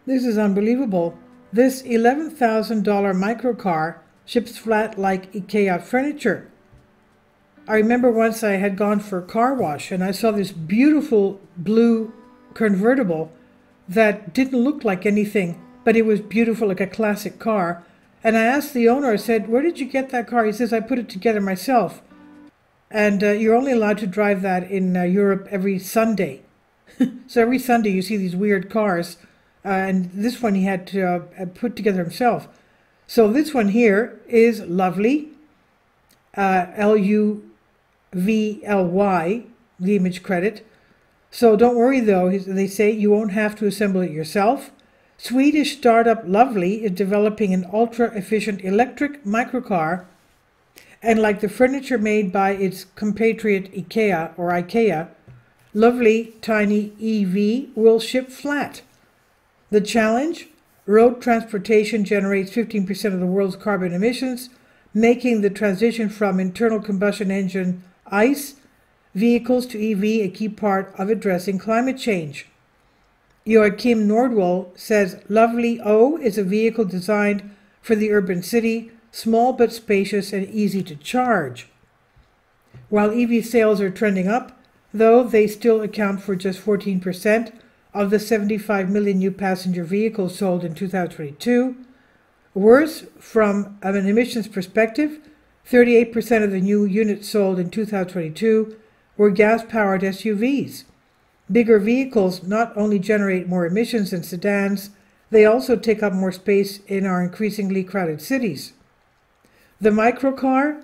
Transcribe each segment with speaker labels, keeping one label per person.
Speaker 1: This is unbelievable. This $11,000 microcar ships flat like IKEA furniture. I remember once I had gone for a car wash and I saw this beautiful blue convertible that didn't look like anything, but it was beautiful, like a classic car. And I asked the owner, I said, "Where did you get that car?" He says, "I put it together myself." And you're only allowed to drive that in Europe every Sunday. So every Sunday you see these weird cars. And this one he had to put together himself. So this one here is Luvly, Luvly, the image credit. So don't worry though, they say you won't have to assemble it yourself. Swedish startup Luvly is developing an ultra-efficient electric microcar, and like the furniture made by its compatriot IKEA, Luvly Tiny EV will ship flat. The challenge? Road transportation generates 15% of the world's carbon emissions, making the transition from internal combustion engine ICE vehicles to EV a key part of addressing climate change. Joachim Nordwall says Luvly O is a vehicle designed for the urban city, small but spacious and easy to charge. While EV sales are trending up, though, they still account for just 14% of the 75 million new passenger vehicles sold in 2022. Worse, from an emissions perspective, 38% of the new units sold in 2022 were gas-powered SUVs. Bigger vehicles not only generate more emissions than sedans, they also take up more space in our increasingly crowded cities. The microcar,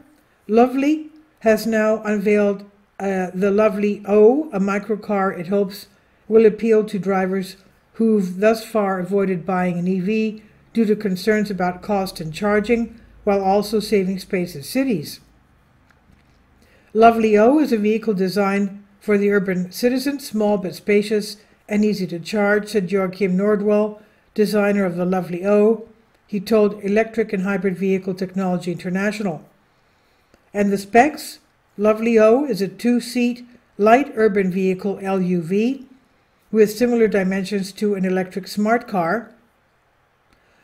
Speaker 1: Luvly, has now unveiled the Luvly O, a microcar it hopes will appeal to drivers who've thus far avoided buying an EV due to concerns about cost and charging, while also saving space in cities. Luvly O is a vehicle designed for the urban citizen, small but spacious and easy to charge, said Joachim Nordwall, designer of the Luvly O. He told Electric and Hybrid Vehicle Technology International. And the specs? Luvly O is a two-seat light urban vehicle LUV with similar dimensions to an electric smart car.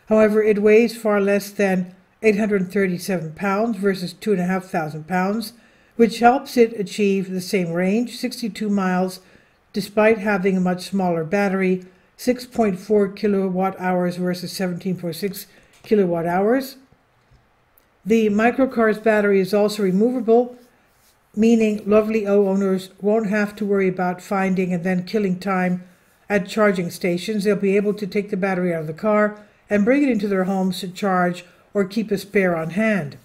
Speaker 1: However, it weighs far less than 837 pounds versus 2,500 pounds, which helps it achieve the same range, 62 miles, despite having a much smaller battery, 6.4 kilowatt hours versus 17.6 kilowatt hours. The microcar's battery is also removable, meaning Luvly O owners won't have to worry about finding and then killing time at charging stations. They'll be able to take the battery out of the car and bring it into their homes to charge or keep a spare on hand.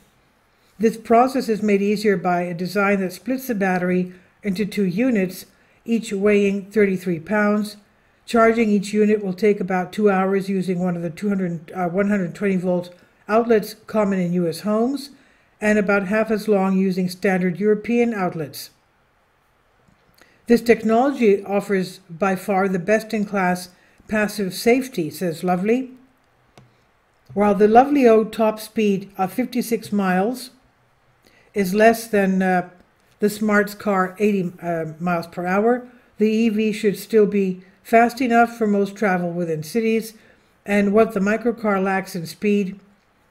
Speaker 1: This process is made easier by a design that splits the battery into two units, each weighing 33 pounds. Charging each unit will take about 2 hours using one of the 120-volt outlets common in U.S. homes, and about half as long using standard European outlets. This technology offers by far the best-in-class passive safety, says Luvly. While the Luvly O top speed of 56 miles is less than the Smart's car 80 miles per hour, the EV should still be fast enough for most travel within cities, and what the microcar lacks in speed,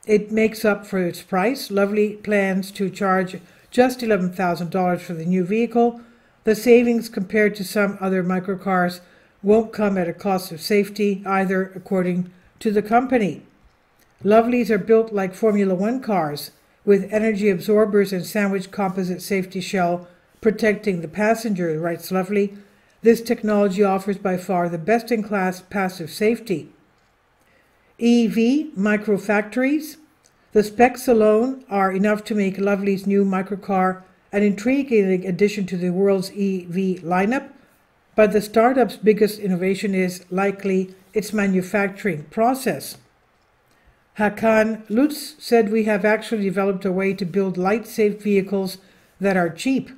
Speaker 1: it makes up for its price. Luvly plans to charge just $11,000 for the new vehicle. The savings compared to some other microcars won't come at a cost of safety either, according to the company. Luvlys are built like Formula One cars, with energy absorbers and sandwich composite safety shell protecting the passenger, writes Luvly. This technology offers by far the best-in-class passive safety. EV microfactories. The specs alone are enough to make Luvly's new microcar an intriguing addition to the world's EV lineup, but the startup's biggest innovation is likely its manufacturing process. Hakan Lutz said, "We have actually developed a way to build light, safe vehicles that are cheap.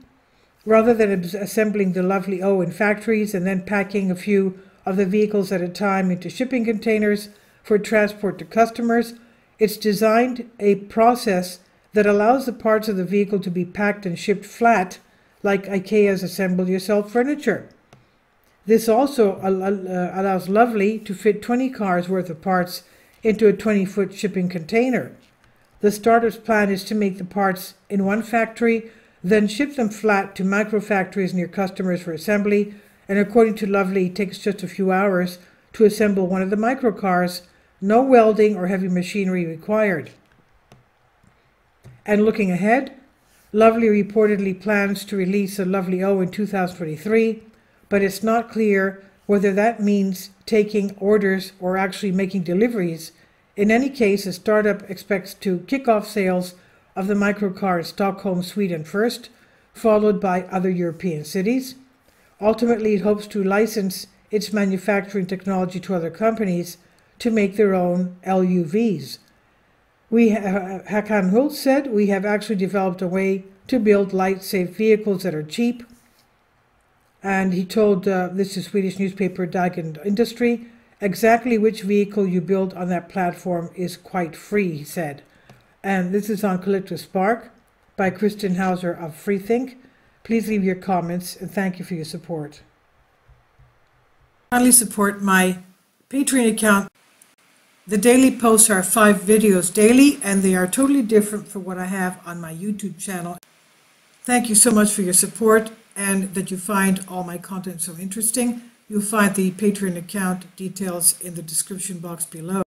Speaker 1: Rather than assembling the Luvly O in factories and then packing a few of the vehicles at a time into shipping containers for transport to customers, it's designed a process that allows the parts of the vehicle to be packed and shipped flat, like IKEA's assemble-yourself furniture. This also allows Luvly to fit 20 cars worth of parts into a 20-foot shipping container. The startup's plan is to make the parts in one factory, then ship them flat to micro factories near customers for assembly, and according to Luvly, it takes just a few hours to assemble one of the microcars, no welding or heavy machinery required. And looking ahead, Luvly reportedly plans to release a Luvly O in 2023, but it's not clear whether that means taking orders or actually making deliveries. In any case, the startup expects to kick off sales of the microcar in Stockholm, Sweden first, followed by other European cities. Ultimately, it hopes to license its manufacturing technology to other companies to make their own LUVs. Hakan Hult said, "We have actually developed a way to build light, safe vehicles that are cheap." And he told this is Swedish newspaper Dagen Industry, "Exactly which vehicle you build on that platform is quite free," he said. And this is on Collective Spark by Kristen Hauser of Freethink. Please leave your comments, and thank you for your support. Kindly support my Patreon account. The daily posts are 5 videos daily, and they are totally different from what I have on my YouTube channel. Thank you so much for your support and that you find all my content so interesting. You'll find the Patreon account details in the description box below.